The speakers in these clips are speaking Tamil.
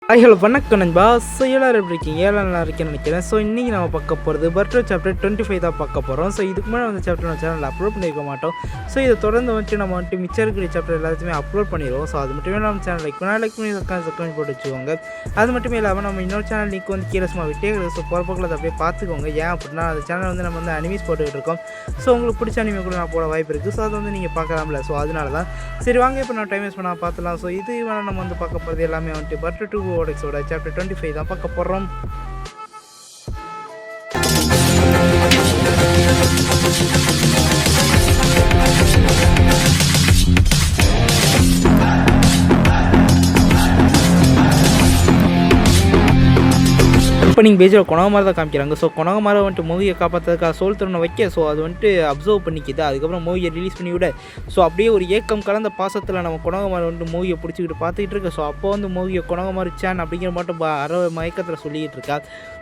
ஹலோ வணக்கம் நண்பா. ஸோ எல்லாரும் எப்படி இருக்கீங்க? எல்லாம் நல்லா இருக்கேன்னு நினைக்கிறேன். ஸோ இன்றைக்கி நம்ம பார்க்க போகிறது பர்த்டே சாப்டர் 25 தான் பார்க்க போகிறோம். ஸோ இதுக்கு முன்னாடி வந்து சாப்டர் நம்ம சேனலில் அப்லோட் பண்ணியிருக்க மாட்டோம். ஸோ இதை தொடர்ந்து வந்துட்டு நம்ம வந்துட்டு மிச்சம் இருக்கிற சாப்டர் எல்லாத்தையுமே அப்லோட் பண்ணிடுவோம். ஸோ அது மட்டுமே நம்ம சேனல் லைக் பண்ணி சப்ஸ்கிரைப் போட்டு வச்சுக்கோங்க. அது மட்டுமே இல்லாமல் நம்ம இன்னொரு சேனல் லிங்க் வந்து கீழே சும்மா விட்டே இருக்குது. ஸோ போகிறப்போக்கில் அதை அப்படியே பார்த்துக்கோங்க. ஏன் அப்படின்னா அந்த சேனல் வந்து நம்ம வந்து அனிமீஸ் போட்டுக்கிட்டு இருக்கோம். ஸோ உங்களுக்கு பிடிச்ச அனிமே கூட நான் போட வாய்ப்பு இருக்குது. ஸோ அதை வந்து நீங்கள் பார்க்கலாம்ல. ஸோ அதனால தான் சரி வாங்க இப்போ நான் டைம் வேஸ்ட் பண்ணால் பார்த்துலாம். ஸோ இது வேணால் நம்ம வந்து பார்க்க போகிறது எல்லாமே வந்துட்டு பர்த்டே 2 ஓடெக்ஸோட சாப்டர் 25 தான் பார்க்க போகிறோம். ஓப்பனிங் பேஜில் கொணகமாரி தான் காமிக்கிறாங்க. ஸோ கொணகமாரி வந்துட்டு மூவியை காப்பாற்றுறதுக்காக சோல் திறனை வைக்க ஸோ அது வந்துட்டு அப்சர்வ் பண்ணிக்கிது. அதுக்கப்புறம் மூவியை ரிலீஸ் பண்ணி விட ஸோ அப்படியே ஒரு ஏக்கம் கலந்த பாசத்தில் நம்ம கொணகமாரி வந்துட்டு மூவியை பிடிச்சிக்கிட்டு பார்த்துக்கிட்டு இருக்கு. ஸோ அப்போ வந்து மூவியை கொணகமாரி சேன் அப்படிங்கிற மட்டும் மயக்கத்தில் சொல்லிக்கிட்டு இருக்கா.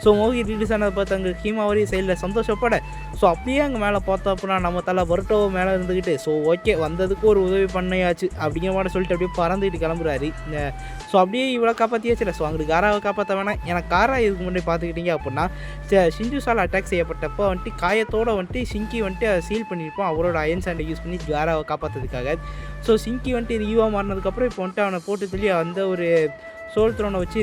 ஸோ மூவி ரிலீஸ் ஆனதை பார்த்து அங்கே ஹீமாவரி சைடில் சந்தோஷப்பட ஸோ அப்படியே அங்கே மேலே பார்த்தோம் அப்படின்னா நம்ம தலை பருட்டோ மேலே இருந்துக்கிட்டு ஸோ ஓகே வந்ததுக்கு ஒரு உதவி பண்ணியாச்சு அப்படிங்கிற மாதிரி சொல்லிட்டு அப்படியே பறந்துக்கிட்டு கிளம்புறாரு. ஸோ அப்படியே இவ்வளோ காப்பாற்றியாச்சுல. ஸோ அங்கே காராவை காப்பாற்ற வேணாம். எனக்கு காரா இதுக்கு முன்னாடி பார்த்துக்கிட்டீங்க அப்படின்னா ஷிஞ்சுசால் அட்டாக் செய்யப்பட்டப்போ வந்துட்டு காயத்தோடு வந்துட்டு ஷிங்கி வந்துட்டு சீல் பண்ணியிருப்போம் அவரோட அயன் சாண்டை யூஸ் பண்ணி காராவை காப்பாற்றுறதுக்காக. ஸோ ஷிங்கி வந்துட்டு ரியூவாக மாறினதுக்கப்புறம் இப்போ வந்துட்டு அவனை போட்டு சொல்லி அந்த ஒரு சோல் த்ரோனை வச்சு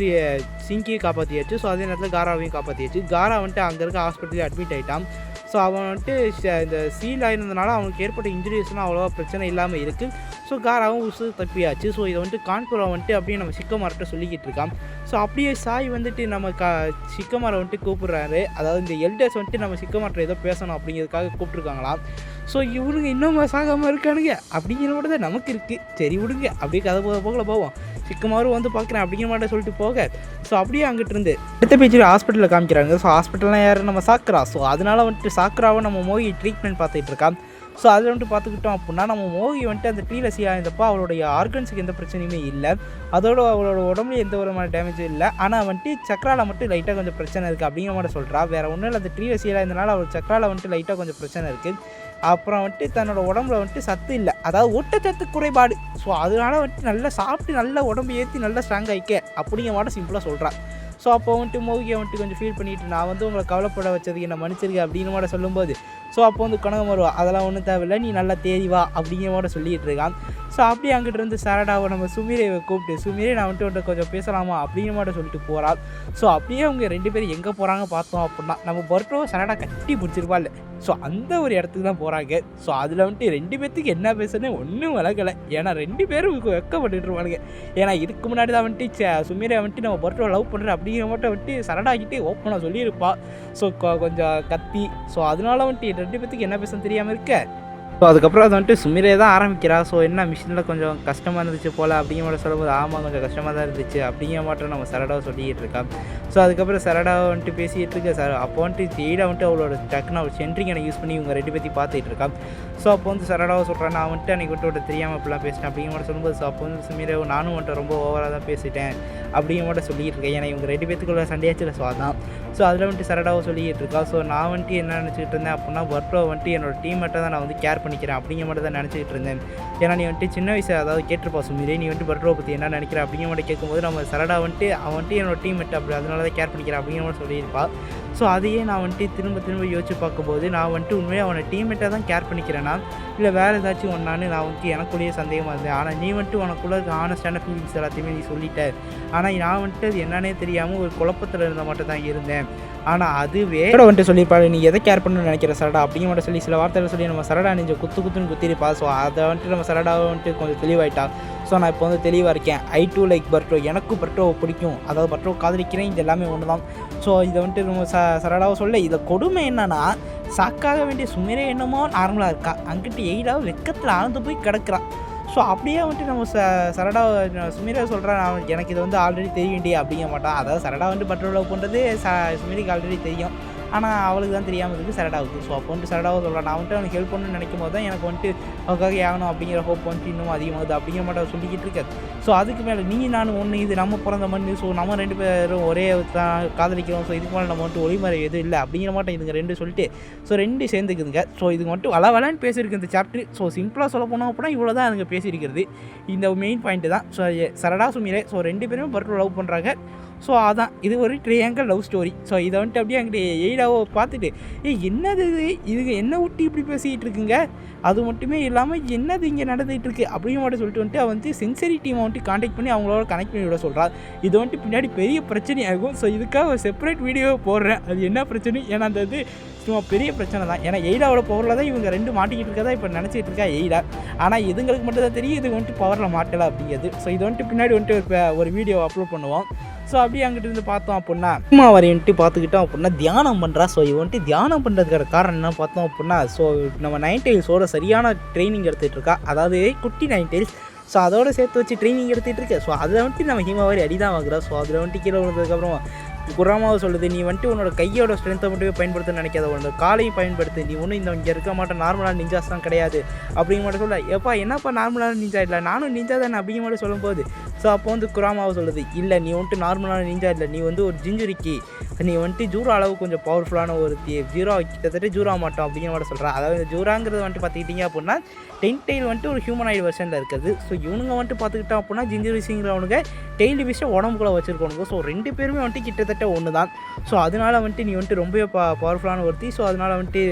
சிங்கியை காப்பாற்றியாச்சு. ஸோ அதே நேரத்தில் காராவையும் காப்பாற்றியாச்சு. காரா வந்துட்டு அங்கே இருக்க ஹாஸ்பிட்டலில் அட்மிட் ஆகிட்டான். ஸோ அவன் வந்துட்டு இந்த சீல் ஆயிருந்ததுனால அவனுக்கு ஏற்பட்ட இன்ஜுரிஸ்லாம் அவ்வளோவா பிரச்சனை இல்லாமல் இருக்குது. ஸோ காராவும் உசு தப்பியாச்சு. ஸோ இதை வந்துட்டு கான்பூரா வந்துட்டு அப்படியே நம்ம சிக்கமார்கிட்ட சொல்லிக்கிட்டு இருக்கான். ஸோ அப்படியே சாய் வந்துட்டு நம்ம சிக்கமாரை வந்துட்டு கூப்பிட்றாரு. அதாவது இந்த எல்டர்ஸ் வந்துட்டு நம்ம சிக்கமார்கிட்ட ஏதோ பேசணும் அப்படிங்கிறதுக்காக கூப்பிட்ருக்காங்களாம். ஸோ இவனுங்க இன்னும் சாகாமல் இருக்கானுங்க அப்படிங்கிற மட்டும் தான் நமக்கு இருக்குது. சரி விடுங்க அப்படியே கதை போகில் போவோம். சிக்கமாரும் வந்து பார்க்குறேன் அப்படிங்கிற மாதிரி சொல்லிட்டு போக ஸோ அப்படியே அங்கிட்டு இருந்து அடுத்த பேஜில் ஹாஸ்பிட்டலில் காமிக்கிறாங்க. ஸோ ஹாஸ்பிட்டல்லாம் யார் நம்ம சாக்குறா. ஸோ அதனால் வந்துட்டு சாக்குறாவை நம்ம மோகி ட்ரீட்மெண்ட் பார்த்துட்டு இருக்கான். ஸோ அதில் வந்துட்டு பார்த்துக்கிட்டோம் அப்படின்னா நம்ம மோகி வந்துட்டு அந்த ட்ரீல ஆயிருந்தப்போ அவளுடைய ஆர்கன்ஸுக்கு எந்த பிரச்சனையுமே இல்லை. அதோட அவளோட உடம்புல எந்த விதமான டேமேஜும் இல்லை. ஆனால் வந்துட்டு சக்கராவில் மட்டும் லைட்டாக கொஞ்சம் பிரச்சனை இருக்குது அப்படிங்கிற மாதிரி சொல்கிறா. வேறு ஒன்றும் இல்லை, அந்த ட்ரீல இருந்தனால அவள் சக்கராவில் வந்துட்டு லைட்டாக கொஞ்சம் பிரச்சனை இருக்குது. அப்புறம் வந்துட்டு தன்னோட உடம்புல வந்துட்டு சத்து இல்லை, அதாவது ஊட்டச்சத்து குறைபாடு. ஸோ அதனால வந்துட்டு நல்லா சாப்பிட்டு நல்லா உடம்பு ஏற்றி நல்லா ஸ்ட்ராங் ஆகிக்க அப்படிங்கிற மாதிரி சிம்பிளாக சொல்கிறான். ஸோ அப்போ வந்துட்டு மோகியை வந்துட்டு கொஞ்சம் ஃபீல் பண்ணிவிட்டு நான் வந்து உங்களை கவலைப்பட வச்சதுக்கு என்ன மன்னிச்சிருக்கேன் அப்படின்னு மாதிரி சொல்லும்போது ஸோ அப்போ வந்து கனகம் வருவா. அதெல்லாம் ஒன்றும் தேவையில்லை, நீ நல்லா தேறிவா அப்படிங்கிற மாதிரி சொல்லிகிட்டு இருக்கான். ஸோ அப்படியே அங்கிட்ட இருந்து சரடாவை நம்ம சுமிரேவை கூப்பிட்டு சுமிரே நான் வந்துட்டு கொஞ்சம் பேசலாமா அப்படிங்கிற மாதிரி சொல்லிட்டு போகிறாள். ஸோ அப்படியே அவங்க 2 பேரும் எங்கே போகிறாங்க பார்த்தோம் அப்படின்னா நம்ம பர்ட்டோ சரடா கட்டி பிடிச்சிருப்பாள். ஸோ அந்த ஒரு இடத்துக்கு தான் போகிறாங்க. ஸோ அதில் வந்துட்டு 2 பேர்த்துக்கு என்ன பேசுன்னு ஒன்றும் விளக்கலை. ஏன்னா 2 பேரும் வெக்கப்பட்டுருவானுங்க. ஏன்னா இதுக்கு முன்னாடி தான் வந்துட்டு சுமிரே வந்துட்டு நம்ம பர்ட்டோ லவ் பண்ணுறேன் அப்படிங்கிற மட்டும் வந்துட்டு சரடாகிட்டே ஓப்பனாக சொல்லியிருப்பா. ஸோ கொஞ்சம் கத்தி. ஸோ அதனால வந்துட்டு 2 பேர்த்துக்கு என்ன பேசன்னு தெரியாமல் இருக்க. ஸோ அதுக்கப்புறம் அது வந்துட்டு சுமிரே தான் ஆரம்பிக்கிறா. ஸோ என்ன மிஷினில் கொஞ்சம் கஷ்டமாக இருந்துச்சு போல் அப்படிங்கிற மாதிரி சொல்லும்போது ஆமாம் கொஞ்சம் கஷ்டமாக தான் இருந்துச்சு அப்படிங்கிற மாட்டம் நம்ம சரடாவை சொல்லிக்கிட்டு இருக்கா. ஸோ அதுக்கப்புறம் சரடாவை வந்துட்டு பேசிகிட்டு இருக்க சார் அப்போ வந்துட்டு ஜெயிடாக வந்துட்டு அவளோட டக்குன்னு அவள் சென்ட்ரிங்கனை யூஸ் பண்ணி இவங்க 2 பேர்த்தையும் பார்த்துட்டு இருக்கா. ஸோ அப்போ வந்து சரடாவை சொல்கிறேன் நான் வந்துட்டு அன்றைக்கி வந்துட்டு தெரியாமல் அப்படிலாம் பேசிட்டேன் அப்படிங்கிற மாதிரி சொல்லும்போது ஸோ அப்போ வந்து சுமிரே நானும் வந்துட்டு ரொம்ப ஓவராக தான் பேசிட்டேன் அப்படிங்கிற மட்டும் சொல்லிக்கிட்டு இருக்கேன். ஏன்னா இவங்க 2 பேர்த்துக்குள்ள சண்டையாச்சு. ஸோ அதான் ஸோ அதில் வந்துட்டு சரடாவை சொல்லிக்கிட்டு இருக்கா. ஸோ நான் வந்துட்டு என்ன நினச்சிக்கிட்டு இருந்தேன் அப்படின்னா பர்ட்டோ வந்துட்டு என்னோட டீம்மேட்டை தான் நான் வந்து கேர் பண்ணிக்கிறேன் அப்படிங்கிற மட்டும் தான் நினச்சிக்கிட்டு இருந்தேன். ஏன்னா நீ வந்துட்டு சின்ன வயசு அதாவது கேட்டிருப்பா சுமிரே நீ வந்துட்டு பர்ட்டோவை பற்றி என்ன நினைக்கிறேன் அப்படிங்கிற மாதிரி கேட்கும்போது நம்ம சரடா வந்துட்டு அவன் வந்துட்டு என்னோட டீம்மேட் அப்படி அதனால தான் கேர் பண்ணிக்கிறேன் அப்படிங்கிற மாதிரி சொல்லியிருப்பா. ஸோ அதையே நான் வந்துட்டு திரும்ப யோசிச்சு பார்க்கும்போது நான் வந்துட்டு உண்மையாக அவனை டீம்மேட்டாக தான் கேர் பண்ணிக்கிறேன்னா இல்லை வேறு ஏதாச்சும் ஒன்றான்னு நான் வந்துட்டு எனக்குள்ளேயே சந்தேகமாக இருந்தேன். ஆனால் நீ வந்துட்டு உனக்குள்ளே ஹானஸ்டான ஃபீலிங்ஸ் எல்லாத்தையுமே நீ சொல்லிட்ட. ஆனால் நான் வந்துட்டு அது என்னன்னே தெரியாமல் ஒரு குழப்பத்தில் இருந்த மட்டும் தான் இருந்தேன். ஆனால் அதுவே வந்துட்டு சொல்லியிருப்பாரு நீ எதை கேர் பண்ணணும்னு நினைக்கிற சரடா அப்படிங்கிற மட்டும் சொல்லி சில வார்த்தைகள் சொல்லி நம்ம சரடா நெஞ்ச குத்துன்னு குத்திருப்பா. ஸோ அதை வந்துட்டு நம்ம சரடாவை வந்துட்டு கொஞ்சம் தெளிவாயிட்டா. ஸோ நான் இப்போ வந்து தெளிவாக இருக்கேன். ஐ டூ லைக் பர்ட்டோ, எனக்கும் பர்ட்டோவை பிடிக்கும், அதாவது பர்ட்டோ காதலிக்கிறேன், இது எல்லாமே ஒன்று தான். ஸோ இதை வந்துட்டு நம்ம சரடாவை சொல்ல இதை கொடுமை என்னன்னா சாக்காக வேண்டிய சுமிரே என்னமோ நார்மலாக இருக்கா, அங்கிட்டு எயிடாவும் வெக்கத்தில் ஆழ்ந்து போய் கிடக்குறான். ஸோ அப்படியே வந்துட்டு நம்ம சரடா சுமிரா சொல்கிறான் எனக்கு இது வந்து ஆல்ரெடி தெரிய வேண்டிய அப்படிங்க மாட்டான். அதாவது சரடா வந்துட்டு பர்ட்டோ லவ் பண்ணுறது சுமிரிக்கு ஆல்ரெடி தெரியும். ஆனால் அவளுக்கு தான் தெரியாமல் இருக்குது சரடாவுக்கு. ஸோ அப்போ வந்துட்டு சரடாவை சொல்கிறேன், நான் வந்துட்டு அவனுக்கு ஹெல்ப் பண்ணணும்னு நினைக்கும் போது தான் எனக்கு வந்துட்டு அவளுக்காக ஆகணும் அப்படிங்கிற ஹோப் வந்துட்டு இன்னும் அதிகமாகுது அப்படிங்கிற மாதிரி அவள் சொல்லிக்கிட்டு இருக்காது. ஸோ அதுக்கு மேலே நீ நானும் ஒன்று, இது நம்ம பிறந்த மண்ணு, ஸோ நம்ம 2 பேரும் ஒரே காதலிக்கிறோம், ஸோ இதுக்கு மேலே நம்ம வந்துட்டு ஒளிமறை எதுவும் இல்லை அப்படிங்கிற மாட்டோம் இதுங்க 2 சொல்லிட்டு ஸோ 2 சேர்ந்துக்குதுங்க. ஸோ இதுக்கு வந்துட்டு வளன்னு பேசியிருக்கு இந்த சாப்டர். ஸோ சிம்பிளாக சொல்ல போனோம் அப்படின்னா இவ்வளோ தான் அதுங்க பேசியிருக்கிறது. இந்த மெயின் பாயிண்ட்டு தான். ஸோ சரடா சுமிரே ஸோ 2 பேருமே பர்ட்டோ லவ் பண்ணுறாங்க. ஸோ அதான் இது ஒரு ட்ரையாங்கிள் லவ் ஸ்டோரி. ஸோ இதை வந்துட்டு அப்படியே அங்கிட்ட எய்டாவோ பார்த்துட்டு என்னது இதுங்க என்ன விட்டு இப்படி பேசிக்கிட்டு இருக்குங்க, அது மட்டுமே இல்லாமல் என்னது இங்கே நடந்துகிட்டு இருக்குது அப்படின்னு மட்டும் சொல்லிட்டு வந்துட்டு அவன் வந்து சென்சரி டீமை வந்துட்டு காண்டாக்ட் பண்ணி அவங்களோட கனெக்ட் பண்ணி விட சொல்கிறாள். இது வந்துட்டு பின்னாடி பெரிய பிரச்சனையாகும். ஸோ இதுக்காக ஒரு செப்பரேட் வீடியோவை போடுறேன், அது என்ன பிரச்சனை. ஏன்னா அந்த இது சும்மா பெரிய பிரச்சனை தான். ஏன்னா எய்டாவோட பவரில் தான் இவங்க 2 மாட்டிக்கிட்டு இருக்கதா இப்போ நினச்சிட்டு இருக்கா எய்டா. ஆனால் இதுங்களுக்கு மட்டும் தான் தெரியும் இது வந்துட்டு பவரில் மாட்டலை அப்படிங்கிறது. ஸோ இது வந்துட்டு பின்னாடி வந்துட்டு ஒரு வீடியோ அப்லோட் பண்ணுவோம். ஸோ அப்படியே அங்கிட்டு இருந்து பார்த்தோம் அப்படின்னா ஹீமாவரி வந்துட்டு பார்த்துக்கிட்டோம் அப்படின்னா தியானம் பண்ணுறா. ஸோ இவன் வந்துட்டு தியானம் பண்ணுறதுக்கான காரணம் என்ன பார்த்தோம் அப்படின்னா, ஸோ நம்ம 9 Tailsோட சரியான ட்ரைனிங் எடுத்துகிட்டு இருக்கா, அதாவது குட்டி 9 Tails. ஸோ அதோடு சேர்த்து வச்சு ட்ரைனிங் எடுத்துகிட்டு இருக்கேன். ஸோ அதில் வந்துட்டு நம்ம ஹீமாவரி அடி தான் வாங்குறா. ஸோ அதில் வந்துட்டு கீழே விழுந்ததுக்கப்புறம் குராமாவை சொல்லுது, நீ வந்துட்டு உன்னோட கையோட ஸ்ட்ரென்த்தை மட்டுமே பயன்படுத்தணும்னு நினைக்காத, உன்னோட காலையும் பயன்படுத்து, நீ ஒன்றும் இங்கே இருக்க மாட்டேன் நார்மலான நிஞ்சாஸ் தான் கிடையாது அப்படிங்க மட்டும் சொல்ல. எப்பா என்னப்பா நார்மலான நிஞ்சா இல்லை, நானும் நிஞ்சா தானே அப்படிங்க மட்டும் சொல்லும்போது ஸோ அப்போ வந்து குராமாவை சொல்லுது, இல்லை நீ வந்துட்டு நார்மலான நிஞ்சா இல்லை, நீ வந்து ஒரு ஜிஞ்சுரிக்கி, நீ வந்துட்டு ஜூரா அளவு கொஞ்சம் பவர்ஃபுல்லான ஒரு ஜீரோ, கிட்டத்தட்ட ஜூரா மாட்டோம் அப்படிங்கிற மாதிரி சொல்கிறா. அதாவது ஜூராங்கிறது வந்துட்டு பார்த்துக்கிட்டிங்க அப்படின்னா 10 Tail வந்துட்டு ஒரு ஹியூமனாய்டு வெர்ஷனில் இருக்குது. ஸோ இவனுங்க வந்துட்டு பார்த்துக்கிட்டோம் அப்படின்னா ஜிஞ்சுரிசிங்கிறவனுங்க டெய்லி விஷயம் உடம்புக்குள்ளே வச்சுருக்கணுங்க. ஸோ 2 பேருமே வந்துட்டு கிட்டத்தட்ட ஒன்று தான். ஸோ அதனால் வந்துட்டு நீ வந்துட்டு ரொம்ப பவர்ஃபுல்லான ஒருத்தி. ஸோ அதனால் வந்துட்டு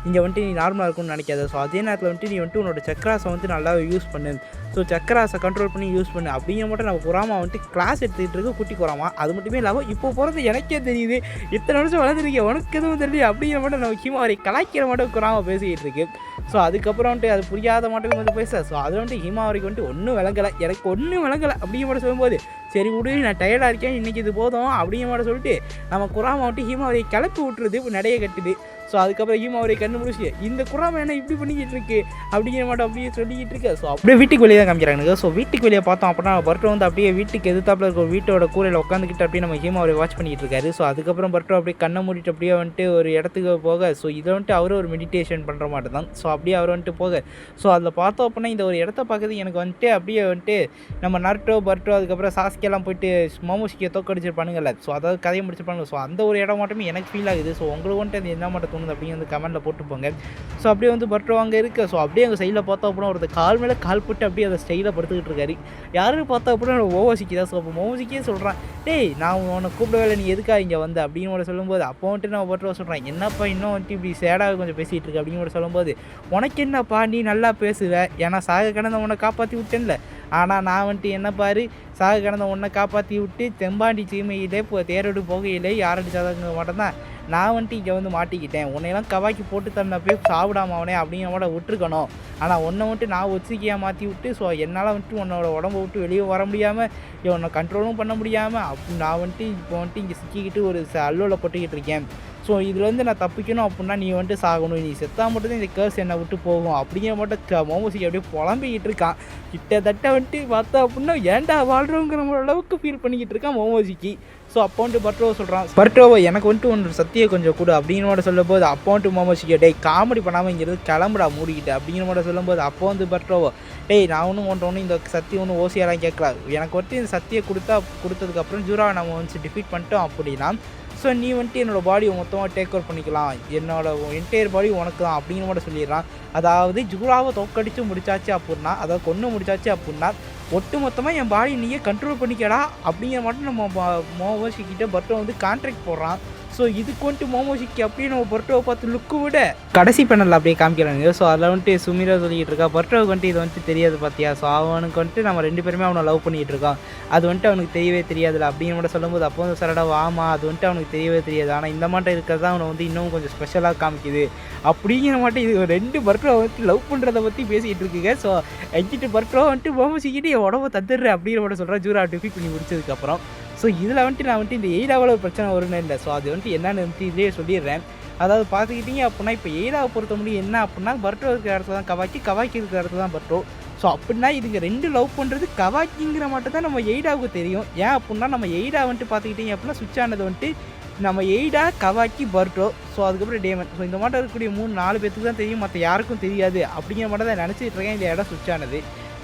இங்கே வந்துட்டு நீ நார்மலாக இருக்கும்னு நினைக்காத. ஸோ அதே நேரத்தில் வந்துட்டு நீ வந்துட்டு உன்னோட சக்கராஸை வந்து நல்லா யூஸ் பண்ணு, ஸோ சக்கராஸை கண்ட்ரோல் பண்ணி யூஸ் பண்ணு அப்படிங்கிற மட்டும் நம்ம குராமா வந்துட்டு கிளாஸ் எடுத்துக்கிட்டு இருக்கு குட்டி குராமா. அது மட்டுமே இல்லாமல் இப்போ போகிறது எனக்கே தெரியுது, இத்தனை வருஷம் வளர்ந்துருக்கேன் உனக்கு எதுவும் தெரியல அப்படிங்கிற மட்டும் நம்ம ஹீமாவரி கலாய்க்கிற மட்டும் குராமா பேசிக்கிட்டு இருக்கு. ஸோ அதுக்கப்புறம் வந்துட்டு அது புரியாத மட்டுமே வந்து பேச. ஸோ அது வந்துட்டு ஹீமாவரிக்கு வந்துட்டு ஒன்றும் விளங்கலை, எனக்கு ஒன்றும் விளங்கலை அப்படிங்கிற மட்டும் சொல்லும்போது சரி விடு நான் டயர்டாக இருக்கேன் இன்றைக்கி இது போதும் அப்படிங்கிற மாதிரி சொல்லிட்டு நம்ம குராமா வந்துட்டு ஹீமாவரியை கிளப்பி விட்டுருது, இப்போ நடைய கட்டுது. ஸோ அதுக்கப்புறம் ஹீமாவரியை கண்டுபிடிச்சி இந்த குராமா என்ன இப்படி பண்ணிக்கிட்டு இருக்கு அப்படிங்கிற மாட்டோம் அப்படியே சொல்லிக்கிட்டு இருக்கு. ஸோ அப்படியே வீட்டுக்கு வெளியே தான் காமிக்கிறாங்க. ஸோ வீட்டுக்கு வெளியே பார்த்தோம் அப்படின்னா பர்ட்டோ வந்து அப்படியே வீட்டுக்கு எதிர்த்தாப்பில் இருக்க வீட்டோட கூரையில் உட்காந்துக்கிட்டு அப்படியே நம்ம ஹீமாவரி வாட்ச் பண்ணிக்கிட்டு இருக்காரு. ஸோ அதுக்கப்புறம் பர்ட்டோ அப்படியே கண்ணை மூடிட்டு அப்படியே வந்துட்டு ஒரு இடத்துக்கு போக. ஸோ இதை வந்துட்டு அவரும் ஒரு மெடிடேஷன் பண்ணுற மாதிரி தான். ஸோ அப்படியே அவர் வந்துட்டு போக. ஸோ அதில் பார்த்தோம் அப்படின்னா இந்த ஒரு இடத்த பார்க்குறது எனக்கு வந்துட்டு அப்படியே வந்துட்டு நம்ம நருட்டோ பர்ட்டோ அதுக்கப்புறம் சாஸ்கெல்லாம் போயிட்டு மோமோஷிக்கியை தோக்கடிச்சிருப்பானுங்கல்ல. ஸோ அதாவது கதையை முடிச்சிருப்பாங்க. ஸோ அந்த ஒரு இடம் மட்டுமே எனக்கு ஃபீல் ஆகுது. ஸோ உங்களுக்கு வந்துட்டு அது என்ன மட்டும் தோணுது அப்படிங்க வந்து கமெண்ட்டில் போட்டுப்போங்க. ஸோ அப்படியே வந்து பர்ட்டோ அங்கே இருக்குது. ஸோ அப்படியே அங்கே சைடில் பார்த்தோம் அப்படின்னா ஒருத்தர் கால் மேலே கால் போட்டு அப்படியே அதை ஸ்டைலாக படுத்துக்கிட்டு இருக்காரு. யாருன்னு பார்த்தோம் அப்படின்னா மோமோஷிக்கி தான். ஸோ அப்போ மோமோஷிக்கியே சொல்கிறான், டேய் நான் உன்னை கூப்பிடவே நீ எதுக்கா இங்கே வந்து அப்படின்னு கூட சொல்லும்போது அப்போ வந்துட்டு நான் பர்ட்டோ சொல்கிறேன், என்னப்பா இன்னும் வந்துட்டு இப்படி சேடாக கொஞ்சம் பேசிகிட்டு இருக்கு அப்படின்னு கூட சொல்லும்போது, உனக்கு என்னப்பா நீ நல்லா பேசுவேன், ஏன்னா சாக கடந்த உன்னை காப்பாற்றி விட்டேன்ல, ஆனால் நான் வந்துட்டு என்ன பாரு சாக கடந்த உன்னை காப்பாற்றி விட்டு தெம்பாண்டி சீமையிலே இப்போ தேரோடு போகையிலே யாரடி சாதங்க மாட்டேன் நான் வந்துட்டு இங்கே வந்து மாட்டிக்கிட்டேன், உன்னையெல்லாம் கவாக்கி போட்டு தன்னை போய் சாப்பிடாம அவனே அப்படிங்கிற மாதிரி விட்டுருக்கணும். ஆனால் உன்னை வந்துட்டு நான் ஒத்திக்கையாக மாற்றி விட்டு ஸோ என்னால் வந்துட்டு உன்னோட உடம்பை விட்டு வெளியே வர முடியாமல் உன்னை கண்ட்ரோலும் பண்ண முடியாமல் நான் வந்துட்டு இப்போ வந்துட்டு இங்கே சிக்கிக்கிட்டு ஒரு அல்லோவில் போட்டுக்கிட்டு இருக்கேன். ஸோ இதுலேருந்து நான் தப்பிக்கணும் அப்படின்னா நீ வந்துட்டு சாகணும், நீ செத்தா மட்டும்தான் இந்த கேர்ஸ் என்னை விட்டு போகும் அப்படிங்கிற மட்டும் மோமோஷிக்கி அப்படியே புலம்பிக்கிட்டு இருக்கான். கிட்டத்தட்ட வந்துட்டு பார்த்தா அப்படின்னா ஏன்டா வாழ்கிறோங்கிற அளவுக்கு ஃபீல் பண்ணிக்கிட்டு இருக்கான் மோமோஷிக்கி. ஸோ அப்போ வந்துட்டு பர்ட்டோவை சொல்கிறான், பர்ட்டோவை எனக்கு வந்துட்டு ஒன்று சத்தியை கொஞ்சம் கூட அப்படின்னு மட்டும் சொல்லும்போது அப்போ வந்துட்டு மோமோஷிக்கி டேய் காமெடி பண்ணாமல் இங்கேருந்து கிளம்புடா மூடிக்கிட்டு அப்படிங்கிற மட்டும் சொல்லும்போது அப்போ வந்து பர்ட்டோவோ டேய் நான் ஒன்றும் இந்த சத்தி ஒன்றும் ஓசியாலாம் கேட்கல, எனக்கு வந்துட்டு இந்த சத்தியை கொடுத்ததுக்கப்புறம் ஜூராவை நம்ம வந்து டிஃபீட் பண்ணிட்டோம் அப்படின்னா ஸோ நீ வந்துட்டு என்னோடய பாடியை மொத்தமாக டேக் ஓவர் பண்ணிக்கலாம், என்னோடய என்டையர் பாடி உனக்கு தான் அப்படிங்கிற மட்டும் சொல்லிடுறான். அதாவது ஜூராவை தோக்கடிச்சு முடிச்சாச்சு அப்படின்னா, அதாவது கொன்று முடிச்சாச்சு அப்படின்னா ஒட்டு மொத்தமாக என் பாடி நீயே கண்ட்ரோல் பண்ணிக்கடா அப்படிங்கிற மட்டும் நம்ம மோமோஷிக்கிட்ட பர்ட்டோ வந்து கான்ட்ராக்ட் போடுறான். ஸோ இதுக்கு வந்துட்டு மோமோஷிக்கி அப்படியே நம்ம பர்ட்டோவை பார்த்து லுக்கு விட கடைசி பேனலில் அப்படியே காமிக்கிறாங்க. ஸோ அதில் வந்துட்டு சுமிரா சொல்லிக்கிட்டு இருக்கா, பர்ட்டோவுக்கு வந்துட்டு இது வந்துட்டு தெரியாது பார்த்தியா, ஸோ அவனுக்கு வந்துட்டு நம்ம 2 பேருமே அவனை லவ் பண்ணிகிட்டு இருக்கான், அது வந்துட்டு அவனுக்கு தெரியவே தெரியாதுல்ல அப்படிங்கிற மட்டும் சொல்லும்போது அப்போ வந்து சரடா ஆமாம் அது வந்துட்டு அவனுக்கு தெரியவே தெரியாது, ஆனால் இந்த மாட்டம் இருக்கிறது தான் அவனை வந்து இன்னும் கொஞ்சம் ஸ்பெஷலாக காமிக்குது அப்படிங்கிற மாட்டம் இது 2 பர்ட்டோ வந்துட்டு லவ் பண்ணுறதை பற்றி பேசிக்கிட்டு இருக்குங்க. ஸோ எங்கிட்டு பர்ட்டோ வந்துட்டு மோமோஷிக்கிட்டு என் உடம்பை தந்துடுறேன் அப்படிங்கிற மட்டும் சொல்கிறேன் ஜூரா டிஃபீட் பண்ணி முடிச்சதுக்கப்புறம். ஸோ இதில் வந்துட்டு நான் வந்துட்டு இந்த எய்டாவில் ஒரு பிரச்சனை வரும்னு இல்லை. ஸோ அது வந்துட்டு என்னென்னு வந்துட்டு இதிலே சொல்லிடுறேன். அதாவது பார்த்துக்கிட்டிங்க அப்படின்னா இப்போ எய்டாவை பொறுத்த முடியும் என்ன அப்படின்னா பர்ட்டோ இருக்கிற இடத்துல தான் கவாக்கி இருக்கிற இடத்துல தான் பர்ட்டோ. ஸோ அப்படின்னா இதுங்க 2 லவ் பண்ணுறது கவாக்கிங்கிற மட்டும் தான் நம்ம எய்டாவுக்கு தெரியும். ஏன் அப்படின்னா நம்ம எய்டா வந்துட்டு பார்த்துக்கிட்டிங்க அப்படின்னா சுவிட்ச் ஆனது வந்துட்டு நம்ம எய்டா, கவாக்கி, பர்டோ, ஸோ அதுக்கப்புறம் டேமன். ஸோ இந்த மாட்டம் இருக்கக்கூடிய 3-4 பேத்துக்கு தான் தெரியும், மற்ற யாருக்கும் தெரியாது அப்படிங்கிற மாட்டம் தான் நினச்சிட்டு இருக்கேன். இந்த இடம் சுவிட்ச் ஆனது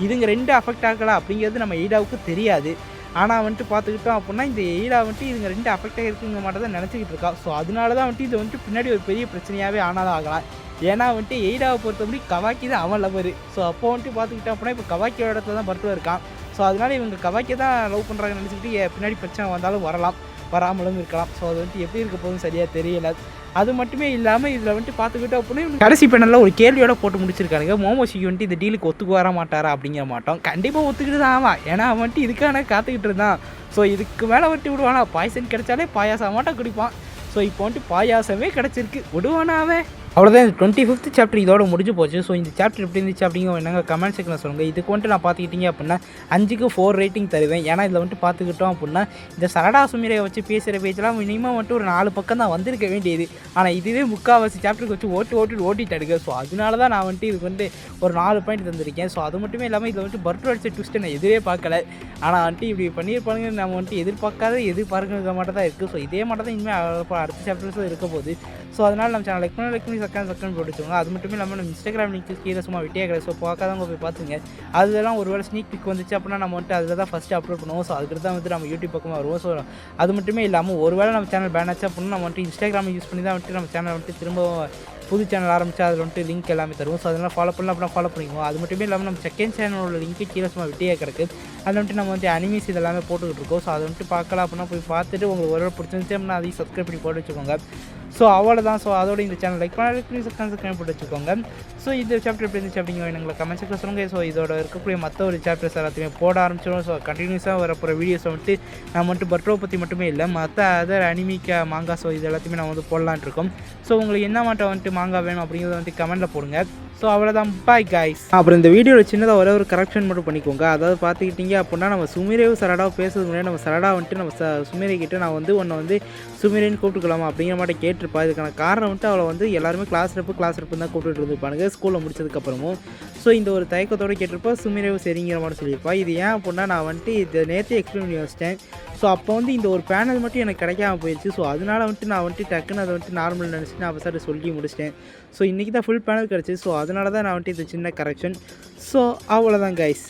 இதுங்க 2 அஃபெக்ட் ஆகலாம் அப்படிங்கிறது நம்ம எய்டாவுக்கு தெரியாது. ஆனால் வந்துட்டு பார்த்துக்கிட்டோம் அப்படின்னா இந்த எய்டா வந்துட்டு இதுங்க 2 அஃபெக்ட் ஆகிருக்குங்கிற மாட்டம் தான் நினச்சிக்கிட்டு இருக்கா. ஸோ அதனால தான் வந்துட்டு இது வந்துட்டு பின்னாடி ஒரு பெரிய பிரச்சனையாகவே ஆனாலும் ஆகலாம். ஏன்னா வந்துட்டு எய்டாவை பொறுத்தபடி கவாக்கி தான் அவன் லவர். ஸோ அப்போ வந்துட்டு பார்த்துக்கிட்டோம் அப்படின்னா இப்போ கவாக்கியோட இடத்துல தான் பர்டோ இருக்கான். ஸோ அதனால இவங்க கவாக்கியை தான் லவ் பண்ணுறாங்கன்னு நினச்சிக்கிட்டு பின்னாடி பிரச்சனை வந்தாலும் வரலாம், வராமலும் இருக்கலாம். ஸோ அது வந்துட்டு எப்படி இருக்க போதும் சரியாக தெரியல. அது மட்டுமே இல்லாமல் இதில் வந்துட்டு பார்த்துக்கிட்டோம் அப்படின்னா கடைசி பேனலில் ஒரு கேள்வியோட போட்டு முடிச்சிருக்கானுங்க. மோமோஷிக்கு வந்துட்டு இந்த டீலுக்கு ஒத்துக்கு வர மாட்டாரா அப்படிங்கிற மாட்டோம். கண்டிப்பாக ஒத்துக்கிட்டு தான் ஆமாம், ஏன்னா அவன் வந்துட்டு இதுக்கான காத்துக்கிட்டு இருந்தான். ஸோ இதுக்கு மேலே வந்துட்டு விடுவானா? பாய்சன் கிடைச்சாலே பாயாசம் மாட்டோம் குடிப்பான். ஸோ இப்போ வந்துட்டு பாயாசமே கிடச்சிருக்கு, விடுவானா அவன்? அவ்வளோதான். இந்த 25th சாப்டர் இதோட முடிஞ்சு போச்சு. ஸோ இந்த சாப்டர் எப்படி இருந்துச்சு அப்படிங்கிற என்னங்க கமெண்ட் செக்ஷனில் சொல்லுங்கள். இதுக்கு வந்துட்டு நான் பார்த்துக்கிட்டிங்க அப்படின்னா 5க்கு 4 ரேட்டிங் தருவேன். ஏன்னா இதில் வந்துட்டு பார்த்துக்கிட்டோம் அப்படின்னா இந்த சரடா சுமிரை வச்சு பேசுகிற பேச்செல்லாம் மினிமம் வந்துட்டு ஒரு 4 பக்கம் தான் வந்திருக்க வேண்டியது. ஆனால் இதுவே முக்கால்வாசி சாப்டருக்கு வச்சு ஓட்டிட்டு அடுங்க. ஸோ அதனால தான் நான் வந்துட்டு இதுக்கு வந்துட்டு ஒரு 4 பாயிண்ட் தந்திருக்கேன். ஸோ அது மட்டுமே இல்லாமல் இதில் வந்துட்டு பர்டோ அடிச்ச ட்விஸ்ட்டை நான் எதிரே பார்க்கல. ஆனால் வந்துட்டு இப்படி பண்ணியிருப்பாங்க நம்ம வந்துட்டு எதிர்பார்க்க மாட்டே தான் இருக்குது. ஸோ இதே மட்டும் தான் இனிமேல் அடுத்த சாப்டர்ஸும் இருக்க போகுது. ஸோ அதனால் நம்ம சேனல் லைக் பண்ணி சக்கன் போட்டு வச்சுக்கோங்க. அது மட்டும் இல்லாமல் நம்ம இன்ஸ்டாகிராம் லிங்க் கீழே சும்மா விட்டியாக கிடையாது. ஸோ பார்க்காதவங்க போய் பார்த்துங்க. அதெல்லாம் ஒரு வேளை ஸ்னீக் பிக் வந்துச்சு அப்படின்னா நம்ம வந்துட்டு அதில் தான் ஃபஸ்ட்டு அப்லோட் பண்ணுவோம். ஸோ அதுக்கு தான் வந்துட்டு நம்ம யூடியூப் பக்கமாக வருவோம். ஸோ அது மட்டுமே இல்லாமல் ஒரு வேளை நம்ம சேனல் பேன் ஆச்சு அப்படின்னா நம்ம வந்துட்டு இன்ஸ்டாகிராம் யூஸ் பண்ணி தான் வந்துட்டு நம்ம சேனல் வந்துட்டு திரும்ப புது சேனல் ஆரம்பித்தா அதில் வந்துட்டு லிங்க் எல்லாமே தருவோம். ஸோ அதெல்லாம் ஃபாலோ பண்ணலாம் அப்படின்னா ஃபாலோ பண்ணிக்குவோம். அது மட்டுமே இல்லாமல் நம்ம செகண்ட் சேனலோட லிங்க்கு கீழே சும்மா விட்டியாக கிடக்கு. அதில் வந்துட்டு நம்ம வந்து அனிமீஸ் இதெல்லாமே போட்டுக்கிட்டு இருக்கோம். ஸோ அதை வந்துட்டு பார்க்கலாம் அப்படின்னா போய் பார்த்துட்டு உங்களுக்கு ஒரு பிடிச்சிருந்துச்சு அப்படின்னா அதையும் சப்ஸ்கிரைப் பண்ணி போட்டு வச்சுக்கோங்க. ஸோ அவ்வளோதான். ஸோ அதோட இந்த சேனல் லைக் பண்ணி சப்ஸ்கிரைப் போட்டு வச்சுக்கோங்க. ஸோ இந்த சாப்டர் எப்படி இருந்துச்சு அப்படிங்கிற எங்களை கமெண்ட் செக்ஷனில் சொல்லுங்கள். ஸோ இதோட இருக்கக்கூடிய மற்ற ஒரு சாப்டர்ஸ் எல்லாத்தையுமே போட ஆரம்பிச்சிடும். ஸோ கண்டினியூஸாக வரப்போகிற வீடியோஸை வந்துட்டு நம்ம வந்துட்டு பர்டோ பற்றி மட்டுமே இல்லை, மற்ற அதர் அனிமிக்கா மாங்கா ஸோ இது எல்லாத்தையுமே நம்ம வந்து போடலான் இருக்கோம். ஸோ உங்களுக்கு என்ன மாட்டம் வந்துட்டு மாங்கா வேணும் அப்படிங்கிறத வந்துட்டு கமெண்ட்டில் போடுங்க. ஸோ அவ்வளோதான், பாய் கைஸ். அப்புறம் இந்த வீடியோவில் சின்னதாக ஒரு கரெக்ஷன் மட்டும் பண்ணிக்கோங்க. அதாவது பார்த்துக்கிட்டிங்க அப்படின்னா நம்ம சுமிரேவும் சரடாவும் பேசுறதுக்கு முன்னாடி நம்ம சரடா வந்துட்டு நம்ம சுமிரை கிட்டே நான் வந்து உன்னை வந்து சுமிரேன்னு கூப்பிட்டுக்கலாமா அப்படிங்கிற மாதிரி கேட்டிருப்பா. இதுக்கான காரணம் வந்துட்டு அவளை வந்து எல்லாருமே கிளாஸ் ரெப்பு தான் கூப்பிட்டு இருந்துருப்பானுங்க ஸ்கூலில் முடிச்சதுக்கப்புறமும். ஸோ இந்த ஒரு தயக்கத்தோடு கேட்டிருப்பா. சுமிரேவும் சரிங்கிற மாதிரி சொல்லியிருப்பா. இது ஏன் அப்படின்னா நான் வந்துட்டு இதை நேற்றே எக்ஸ்பிளைன் பண்ணி வச்சிட்டேன். ஸோ அப்போ வந்து இந்த ஒரு பேனல் மட்டும் எனக்கு கிடைக்காம போயிடுச்சு. ஸோ அதனால வந்துட்டு நான் வந்துட்டு டக்குன்னு அதை வந்துட்டு நார்மல் நினச்சிட்டு நான் அவசர சொல்லி முடிச்சிட்டேன். ஸோ இன்றைக்கி தான் ஃபுல் பேனல் கிடச்சி. ஸோ அதனால தான் நான் வந்துட்டு இது சின்ன கரெக்ஷன். ஸோ அவ்வளோதான் கைஸ்.